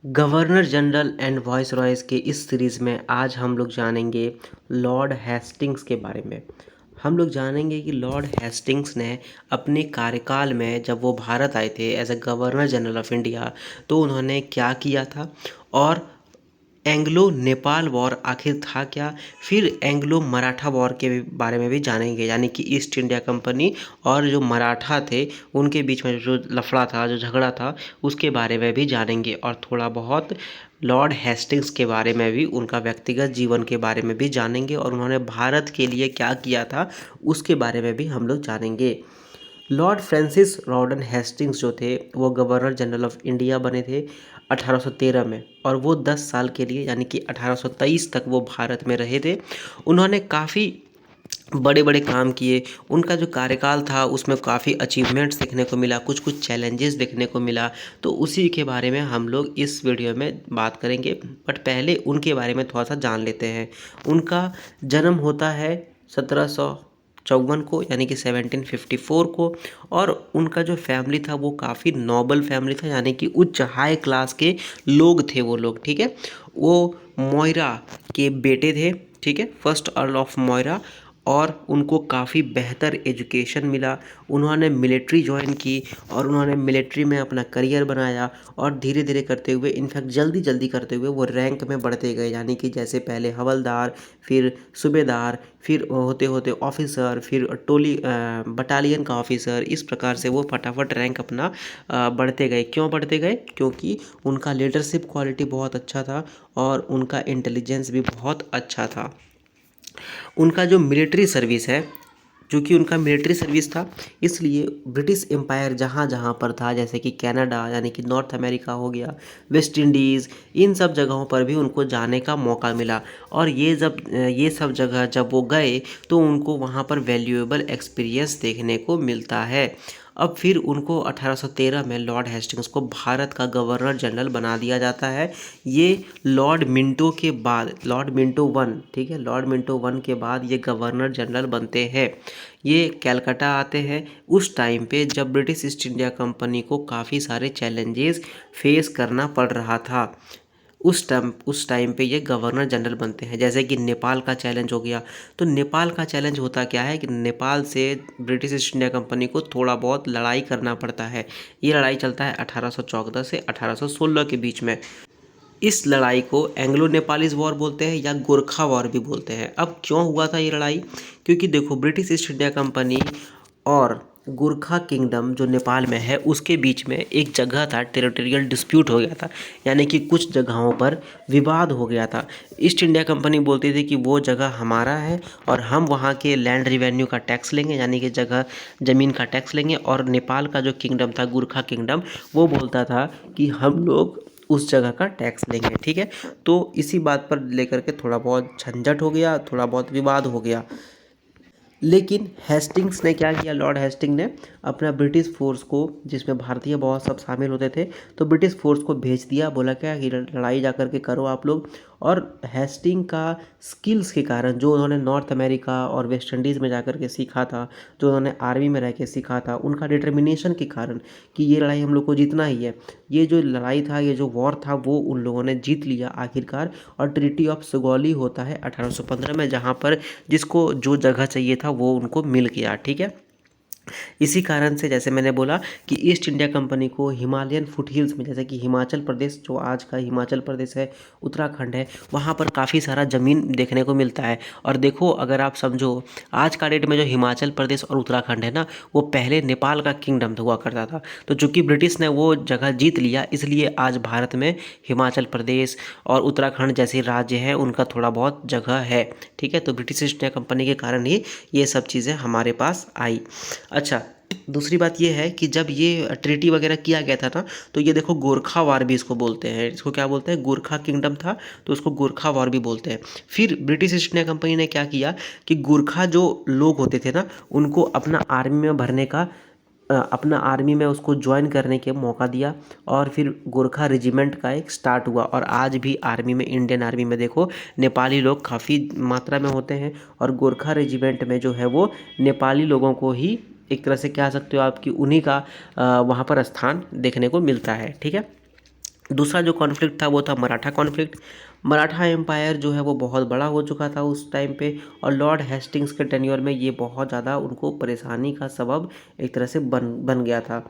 Governor general and वॉइसरॉयज़ के इस series में आज हम लोग जानेंगे लॉर्ड हेस्टिंग्स के बारे में। हम लोग जानेंगे कि लॉर्ड हेस्टिंग्स ने अपने कार्यकाल में जब वो भारत आए थे as a governor general of India, तो उन्होंने क्या किया था और एंग्लो नेपाल वॉर आखिर था क्या। फिर एंग्लो मराठा वॉर के बारे में भी जानेंगे, यानी कि ईस्ट इंडिया कंपनी और जो मराठा थे उनके बीच में जो लफड़ा था, जो झगड़ा था, उसके बारे में भी जानेंगे। और थोड़ा बहुत लॉर्ड हेस्टिंग्स के बारे में भी, उनका व्यक्तिगत जीवन के बारे में भी जानेंगे और उन्होंने भारत के लिए क्या किया था उसके बारे में भी हम लोग जानेंगे। लॉर्ड फ्रांसिस रॉडन हेस्टिंग्स जो थे वो गवर्नर जनरल ऑफ इंडिया बने थे 1813 में, और वो 10 साल के लिए यानी कि 1823 तक वो भारत में रहे थे। उन्होंने काफ़ी बड़े बड़े काम किए। उनका जो कार्यकाल था उसमें काफ़ी अचीवमेंट्स देखने को मिला, कुछ कुछ चैलेंजेस देखने को मिला, तो उसी के बारे में हम लोग इस वीडियो में बात करेंगे। बट पहले उनके बारे में थोड़ा सा जान लेते हैं। उनका जन्म होता है 1754 को, यानी कि 1754 को। और उनका जो फैमिली था वो काफ़ी नोबल फैमिली था, यानी कि उच्च हाई क्लास के लोग थे वो लोग, ठीक है। वो मोयरा के बेटे थे, ठीक है, फर्स्ट अर्ल ऑफ मोयरा। और उनको काफ़ी बेहतर एजुकेशन मिला। उन्होंने मिलिट्री ज्वाइन की और उन्होंने मिलिट्री में अपना करियर बनाया, और धीरे धीरे करते हुए, इनफैक्ट जल्दी जल्दी करते हुए वो रैंक में बढ़ते गए, यानी कि जैसे पहले हवलदार, फिर सूबेदार, फिर होते होते ऑफिसर, फिर टोली बटालियन का ऑफिसर। इस प्रकार से वो फटाफट रैंक अपना बढ़ते गए। क्यों बढ़ते गए? क्योंकि उनका लीडरशिप क्वालिटी बहुत अच्छा था और उनका इंटेलिजेंस भी बहुत अच्छा था। उनका जो मिलिट्री सर्विस है, चूँकि उनका मिलिट्री सर्विस था, इसलिए ब्रिटिश एम्पायर जहाँ जहाँ पर था, जैसे कि कनाडा यानी कि नॉर्थ अमेरिका हो गया, वेस्ट इंडीज़, इन सब जगहों पर भी उनको जाने का मौका मिला। और ये सब जगह जब वो गए तो उनको वहाँ पर वैल्यूएबल एक्सपीरियंस देखने को मिलता है। अब फिर उनको 1813 में लॉर्ड हेस्टिंग्स को भारत का गवर्नर जनरल बना दिया जाता है। ये लॉर्ड मिंटो के बाद, लॉर्ड मिंटो वन, ठीक है, लॉर्ड मिंटो वन के बाद ये गवर्नर जनरल बनते हैं। ये कलकत्ता आते हैं उस टाइम पे जब ब्रिटिश ईस्ट इंडिया कंपनी को काफ़ी सारे चैलेंजेस फेस करना पड़ रहा था। उस टाइम पे ये गवर्नर जनरल बनते हैं। जैसे कि नेपाल का चैलेंज हो गया, तो नेपाल का चैलेंज होता क्या है कि नेपाल से ब्रिटिश ईस्ट इंडिया कंपनी को थोड़ा बहुत लड़ाई करना पड़ता है। ये लड़ाई चलता है 1814 से 1816 के बीच में। इस लड़ाई को एंग्लो नेपालीज वॉर बोलते हैं या गोरखा वॉर भी बोलते हैं। अब क्यों हुआ था ये लड़ाई? क्योंकि देखो, ब्रिटिश ईस्ट इंडिया कंपनी और गोरखा किंगडम जो नेपाल में है उसके बीच में एक जगह था, टेरिटोरियल डिस्प्यूट हो गया था, यानी कि कुछ जगहों पर विवाद हो गया था। ईस्ट इंडिया कंपनी बोलती थी कि वो जगह हमारा है और हम वहाँ के लैंड रिवेन्यू का टैक्स लेंगे, यानी कि जगह ज़मीन का टैक्स लेंगे। और नेपाल का जो किंगडम था, गोरखा किंगडम, वो बोलता था कि हम लोग उस जगह का टैक्स लेंगे, ठीक है। तो इसी बात पर लेकर के थोड़ा बहुत झंझट हो गया, थोड़ा बहुत विवाद हो गया। लेकिन हेस्टिंग्स ने क्या किया? लॉर्ड हेस्टिंग ने अपना ब्रिटिश फोर्स को, जिसमें भारतीय बहुत सब शामिल होते थे, तो ब्रिटिश फोर्स को भेज दिया। बोला क्या कि लड़ाई जा कर के करो आप लोग। और हेस्टिंग का स्किल्स के कारण, जो उन्होंने नॉर्थ अमेरिका और वेस्ट इंडीज़ में जा कर के सीखा था, जो उन्होंने आर्मी में रह के सीखा था, उनका डिटर्मिनेशन के कारण कि ये लड़ाई हम लोग को जीतना ही है, ये जो लड़ाई था, ये जो वॉर था, वो उन लोगों ने जीत लिया आखिरकार। और ट्रीटी ऑफ सुगौली होता है 1815 में, जहाँ पर जिसको जो जगह चाहिए था वो उनको मिल गया, ठीक है। इसी कारण से, जैसे मैंने बोला कि ईस्ट इंडिया कंपनी को हिमालयन फुटहिल्स में, जैसे कि हिमाचल प्रदेश, जो आज का हिमाचल प्रदेश है, उत्तराखंड है, वहाँ पर काफ़ी सारा ज़मीन देखने को मिलता है। और देखो, अगर आप समझो, आज का डेट में जो हिमाचल प्रदेश और उत्तराखंड है ना, वो पहले नेपाल का किंगडम हुआ करता था। तो चूँकि ब्रिटिश ने वो जगह जीत लिया, इसलिए आज भारत में हिमाचल प्रदेश और उत्तराखंड जैसे राज्य हैं, उनका थोड़ा बहुत जगह है, ठीक है। तो ब्रिटिश ईस्ट इंडिया कंपनी के कारण ही ये सब चीज़ें हमारे पास आई। अच्छा, दूसरी बात ये है कि जब ये ट्रीटी वगैरह किया गया था ना, तो ये देखो, गोरखा वार भी इसको बोलते हैं। इसको क्या बोलते हैं? गोरखा किंगडम था तो उसको गोरखा वार भी बोलते हैं। फिर ब्रिटिश ईस्ट इंडिया कंपनी ने क्या किया कि गोरखा जो लोग होते थे ना, उनको अपना आर्मी में भरने का, अपना आर्मी में उसको ज्वाइन करने के मौका दिया। और फिर गोरखा रेजिमेंट का एक स्टार्ट हुआ। और आज भी आर्मी में, इंडियन आर्मी में देखो, नेपाली लोग काफ़ी मात्रा में होते हैं। और गोरखा रेजिमेंट में जो है वो नेपाली लोगों को ही, एक तरह से कह सकते हो आपकी, उन्हीं का वहाँ पर स्थान देखने को मिलता है, ठीक है। दूसरा जो कॉन्फ्लिक्ट था वो था मराठा कॉन्फ्लिक्ट। मराठा एम्पायर जो है वो बहुत बड़ा हो चुका था उस टाइम पे, और लॉर्ड हेस्टिंग्स के टेन्योर में ये बहुत ज़्यादा उनको परेशानी का सबब एक तरह से बन बन गया था।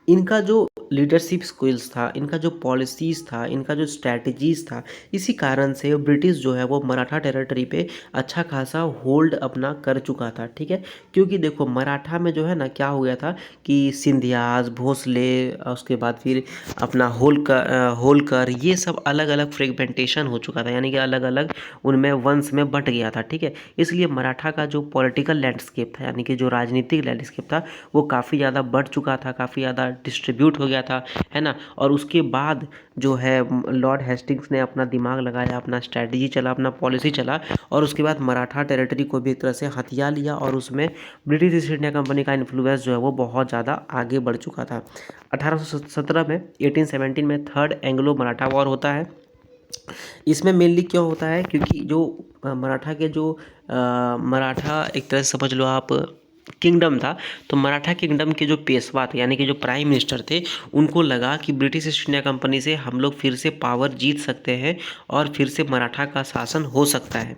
इनका जो लीडरशिप स्किल्स था, इनका जो पॉलिसीज़ था, इनका जो स्ट्रैटेजीज़ था, इसी कारण से ब्रिटिश जो है वो मराठा टेरिटरी पे अच्छा खासा होल्ड अपना कर चुका था, ठीक है। क्योंकि देखो मराठा में जो है ना क्या हो गया था कि सिंधियाज, भोसले, उसके बाद फिर अपना होलकर, ये सब अलग अलग फ्रेगमेंटेशन हो चुका था, यानी कि अलग अलग उनमें वंश में बट गया था, ठीक है। इसलिए मराठा का जो पॉलिटिकल लैंडस्केप था, यानी कि जो राजनीतिक लैंडस्केप था, वो काफ़ी ज़्यादा बढ़ चुका था, काफ़ी ज़्यादा डिस्ट्रीब्यूट हो गया था, है ना। और उसके बाद जो है लॉर्ड हेस्टिंग्स ने अपना दिमाग लगाया, अपना स्ट्रैटेजी चला, अपना पॉलिसी चला, और उसके बाद मराठा टेरिटरी को भी एक तरह से हथिया लिया, और उसमें ब्रिटिश ईस्ट इंडिया कंपनी का इन्फ्लुएंस जो है वो बहुत ज़्यादा आगे बढ़ चुका था। 1817 में 1817 में थर्ड एंग्लो मराठा वॉर होता है। इसमें मेनली क्यों होता है, क्योंकि जो मराठा के जो मराठा एक तरह से समझ लो आप किंगडम था, तो मराठा किंगडम के जो पेशवा थे, यानी कि जो प्राइम मिनिस्टर थे, उनको लगा कि ब्रिटिश ईस्ट इंडिया कंपनी से हम लोग फिर से पावर जीत सकते हैं और फिर से मराठा का शासन हो सकता है।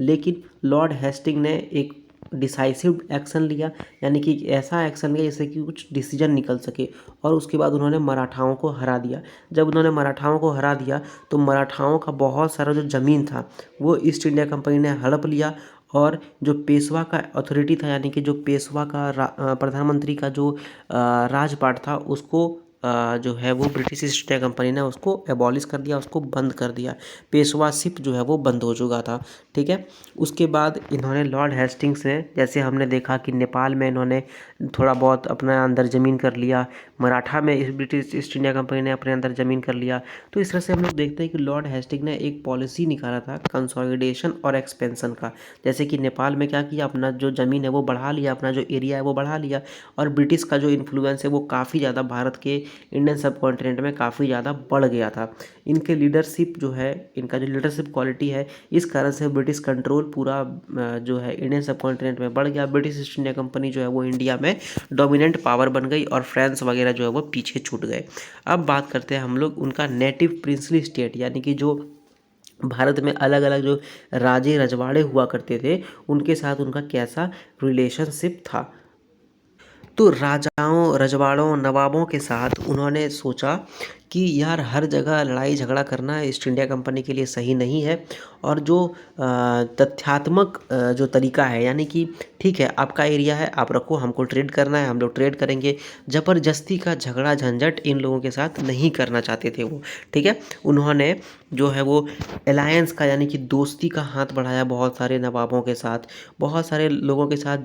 लेकिन लॉर्ड हेस्टिंग ने एक डिसाइसिव एक्शन लिया, यानी कि ऐसा एक्शन लिया जिससे कि कुछ डिसीजन निकल सके, और उसके बाद उन्होंने मराठाओं को हरा दिया। जब उन्होंने मराठाओं को हरा दिया तो मराठाओं का बहुत सारा जो ज़मीन था वो ईस्ट इंडिया कंपनी ने हड़प लिया, और जो पेशवा का अथॉरिटी था, यानी कि जो पेशवा का प्रधानमंत्री का जो राजपाट था, उसको जो है वो ब्रिटिश ईस्ट इंडिया कंपनी ने उसको एबॉलिश कर दिया, उसको बंद कर दिया। पेशवाशिप जो है वो बंद हो चुका था, ठीक है। उसके बाद इन्होंने लॉर्ड हेस्टिंग्स ने, जैसे हमने देखा कि नेपाल में इन्होंने थोड़ा बहुत अपना अंदर ज़मीन कर लिया, मराठा में इस ब्रिटिश ईस्ट इंडिया कंपनी ने अपने अंदर ज़मीन कर लिया। तो इस तरह से हम लोग देखते हैं कि लॉर्ड हेस्टिंग ने एक पॉलिसी निकाला था कंसोलिडेशन और एक्सपेंशन का। जैसे कि नेपाल में क्या किया, अपना जो ज़मीन है वो बढ़ा लिया, अपना जो एरिया है वो बढ़ा लिया, और ब्रिटिश का जो इन्फ्लुएंस है वो काफ़ी ज़्यादा भारत के इंडियन सब कॉन्टिनेंट में काफ़ी ज़्यादा बढ़ गया था। इनके लीडरशिप जो है, इनका जो लीडरशिप क्वालिटी है, इस कारण से ब्रिटिश कंट्रोल पूरा जो है इंडियन सब कॉन्टिनेंट में बढ़ गया। ब्रिटिश ईस्ट इंडिया कंपनी जो है वो इंडिया में डोमिनेंट पावर बन गई, और फ्रांस वगैरह जो है वो पीछे छूट गए। अब बात करते हैं हम लोग उनका नेटिव प्रिंसली स्टेट, यानी कि जो भारत में अलग अलग जो राजे रजवाड़े हुआ करते थे, उनके साथ उनका कैसा रिलेशनशिप था। तो राजाओं, रजवाड़ों, नवाबों के साथ उन्होंने सोचा कि यार हर जगह लड़ाई झगड़ा करना ईस्ट इंडिया कंपनी के लिए सही नहीं है, और जो तथ्यात्मक जो तरीका है, यानी कि ठीक है आपका एरिया है, आप रखो, हमको ट्रेड करना है, हम लोग ट्रेड करेंगे, ज़बरदस्ती का झगड़ा झंझट इन लोगों के साथ नहीं करना चाहते थे वो, ठीक है। उन्होंने जो है वो अलायंस का, यानी कि दोस्ती का हाथ बढ़ाया बहुत सारे नवाबों के साथ, बहुत सारे लोगों के साथ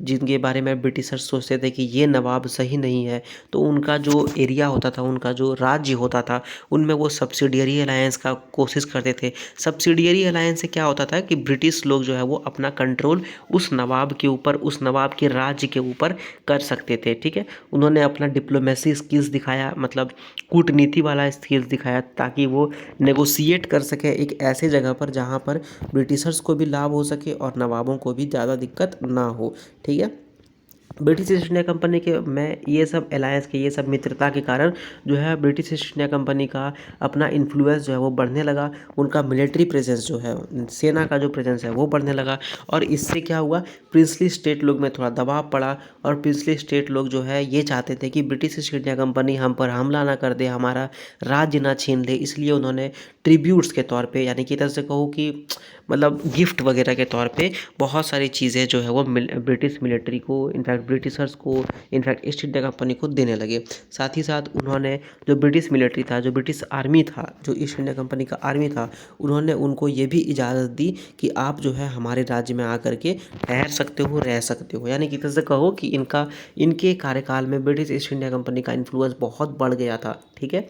जिनके बारे में ब्रिटिशर्स सोचते थे कि ये नवाब सही नहीं है, तो उनका जो एरिया होता था, उनका जो राज्य होता था, उनमें वो सब्सिडियरी अलायंस का कोशिश करते थे। सब्सिडियरी अलायंस से क्या होता था कि ब्रिटिश लोग जो है वो अपना कंट्रोल उस नवाब के ऊपर, उस नवाब के राज्य के ऊपर कर सकते थे, ठीक है। उन्होंने अपना डिप्लोमेसी स्किल्स दिखाया, मतलब कूटनीति वाला स्किल्स दिखाया, ताकि वो नेगोशिएट कर सके एक ऐसे जगह पर जहाँ पर ब्रिटिशर्स को भी लाभ हो सके और नवाबों को भी ज़्यादा दिक्कत ना हो, ठीक है। ब्रिटिश ईस्ट इंडिया कंपनी के में ये सब अलायंस के, ये सब मित्रता के कारण जो है ब्रिटिश ईस्ट इंडिया कंपनी का अपना इन्फ्लुएंस जो है वो बढ़ने लगा। उनका मिलिट्री प्रेजेंस जो है, सेना का जो प्रेजेंस है वो बढ़ने लगा, और इससे क्या हुआ, प्रिंसली स्टेट लोग में थोड़ा दबाव पड़ा, और प्रिंसली स्टेट लोग जो है ये चाहते थे कि ब्रिटिश ईस्ट इंडिया कंपनी हम पर हमला ना कर दे, हमारा राज्य ना छीन ले, इसलिए उन्होंने ट्रिब्यूट्स के तौर पे, यानी कि तरह से कहो कि मतलब गिफ्ट वगैरह के तौर पे बहुत सारी चीज़ें जो है वो ब्रिटिश मिलिट्री को, इनफैक्ट ब्रिटिशर्स को, इनफैक्ट ईस्ट इंडिया कंपनी को देने लगे। साथ ही साथ उन्होंने जो ब्रिटिश मिलिट्री था, जो ब्रिटिश आर्मी था, जो ईस्ट इंडिया कंपनी का आर्मी था, उन्होंने उनको ये भी इजाज़त दी कि आप जो है हमारे राज्य में आकर के ठहर सकते हो, रह सकते हो, यानी कि तरह से कहो कि इनके कार्यकाल में ब्रिटिश ईस्ट इंडिया कंपनी का इन्फ्लुएंस बहुत बढ़ गया था, ठीक है।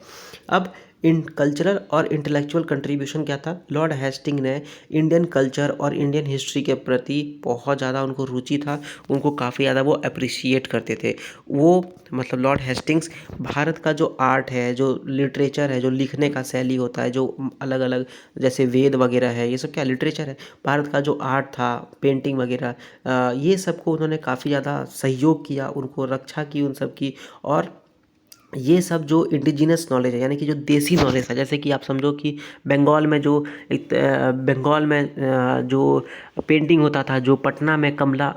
अब इन कल्चरल और इंटेलेक्चुअल कंट्रीब्यूशन क्या था, लॉर्ड हेस्टिंग ने इंडियन कल्चर और इंडियन हिस्ट्री के प्रति बहुत ज़्यादा उनको रुचि था, उनको काफ़ी ज़्यादा वो अप्रिशिएट करते थे। वो मतलब लॉर्ड हेस्टिंग्स भारत का जो आर्ट है, जो लिटरेचर है, जो लिखने का शैली होता है, जो अलग अलग जैसे वेद वगैरह है, ये सब क्या लिटरेचर है, भारत का जो आर्ट था, पेंटिंग वगैरह, ये सब को उन्होंने काफ़ी ज़्यादा सहयोग किया, उनको रक्षा की उन सब की, और ये सब जो इंडिजिनस नॉलेज है यानी कि जो देसी नॉलेज है, जैसे कि आप समझो कि बंगाल में जो बंगाल में जो पेंटिंग होता था, जो पटना में कमला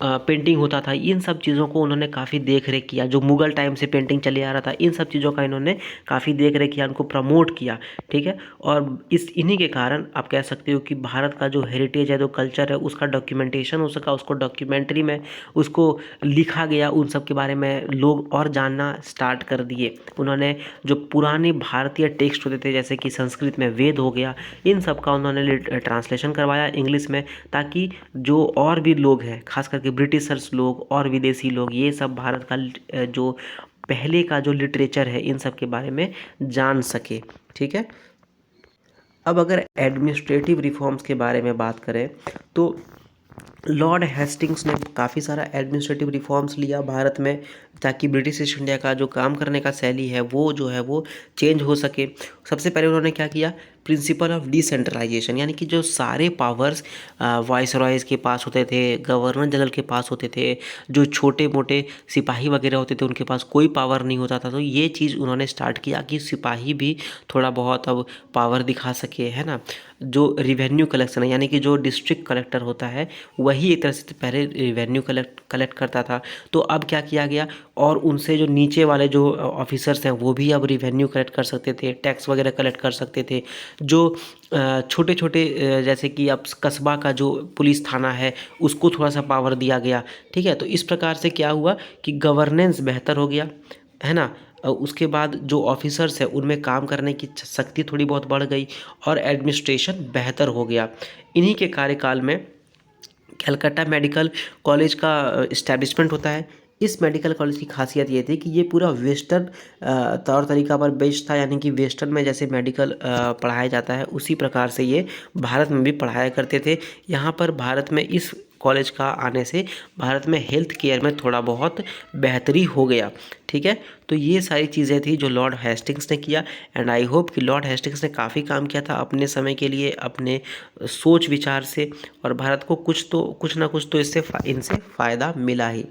पेंटिंग होता था, इन सब चीज़ों को उन्होंने काफ़ी देख रेख किया। जो मुग़ल टाइम से पेंटिंग चले आ रहा था, इन सब चीज़ों का इन्होंने काफ़ी देख रेख किया, उनको प्रमोट किया, ठीक है। और इन्हीं के कारण आप कह सकते हो कि भारत का जो हेरिटेज है, जो कल्चर है, उसका डॉक्यूमेंटेशन हो सका, उसको डॉक्यूमेंट्री में उसको लिखा गया, उन सब के बारे में लोग और जानना स्टार्ट कर दिए। उन्होंने जो पुराने भारतीय टेक्स्ट होते थे, जैसे कि संस्कृत में वेद हो गया, इन सब का उन्होंने ट्रांसलेशन करवाया इंग्लिश में, ताकि जो और भी लोग हैं, खास करके ब्रिटिशर्स लोग और विदेशी लोग, ये सब भारत का जो पहले का जो लिटरेचर है, इन सब के बारे में जान सके, ठीक है। अब अगर एडमिनिस्ट्रेटिव रिफॉर्म्स के बारे में बात करें तो लॉर्ड हेस्टिंग्स ने काफ़ी सारा एडमिनिस्ट्रेटिव रिफॉर्म्स लिया भारत में, ताकि ब्रिटिश ईस्ट इंडिया का जो काम करने का शैली है वो जो है वो चेंज हो सके। सबसे पहले उन्होंने क्या किया, प्रिंसिपल ऑफ डिसेंट्रलाइजेशन, यानी कि जो सारे पावर्स वाइस रॉयज़ के पास होते थे, गवर्नर जनरल के पास होते थे, जो छोटे मोटे सिपाही वगैरह होते थे उनके पास कोई पावर नहीं होता था। तो ये चीज़ उन्होंने स्टार्ट किया कि सिपाही भी थोड़ा बहुत अब पावर दिखा सके, है ना। जो रिवेन्यू कलेक्शन है, यानी कि जो डिस्ट्रिक्ट कलेक्टर होता है, वही एक तरह से पहले रिवेन्यू कलेक्ट करता था। तो अब क्या किया गया, और उनसे जो नीचे वाले जो ऑफिसर्स हैं वो भी अब रिवेन्यू कलेक्ट कर सकते थे, टैक्स वगैरह कलेक्ट कर सकते थे। जो छोटे छोटे जैसे कि अब कस्बा का जो पुलिस थाना है, उसको थोड़ा सा पावर दिया गया, ठीक है। तो इस प्रकार से क्या हुआ कि गवर्नेंस बेहतर हो गया, है ना। उसके बाद जो ऑफिसर्स हैं उनमें काम करने की शक्ति थोड़ी बहुत बढ़ गई, और एडमिनिस्ट्रेशन बेहतर हो गया। इन्हीं के कार्यकाल में कलकत्ता मेडिकल कॉलेज का इस्टेब्लिशमेंट होता है। इस मेडिकल कॉलेज की खासियत ये थी कि ये पूरा वेस्टर्न तौर तरीका पर बेस्ड था, यानी कि वेस्टर्न में जैसे मेडिकल पढ़ाया जाता है, उसी प्रकार से ये भारत में भी पढ़ाया करते थे। यहाँ पर भारत में इस कॉलेज का आने से भारत में हेल्थ केयर में थोड़ा बहुत बेहतरी हो गया, ठीक है। तो ये सारी चीज़ें थी जो लॉर्ड हेस्टिंग्स ने किया, एंड आई होप कि लॉर्ड हेस्टिंग्स ने काफ़ी काम किया था अपने समय के लिए, अपने सोच विचार से, और भारत को कुछ ना कुछ तो इनसे फ़ायदा मिला ही।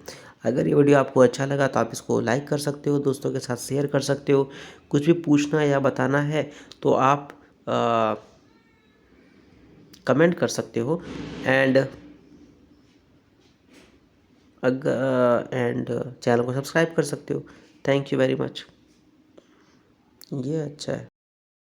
अगर ये वीडियो आपको अच्छा लगा तो आप इसको लाइक कर सकते हो, दोस्तों के साथ शेयर कर सकते हो। कुछ भी पूछना या बताना है तो आप कमेंट कर सकते हो, एंड चैनल को सब्सक्राइब कर सकते हो। Thank you very much. ये अच्छा है।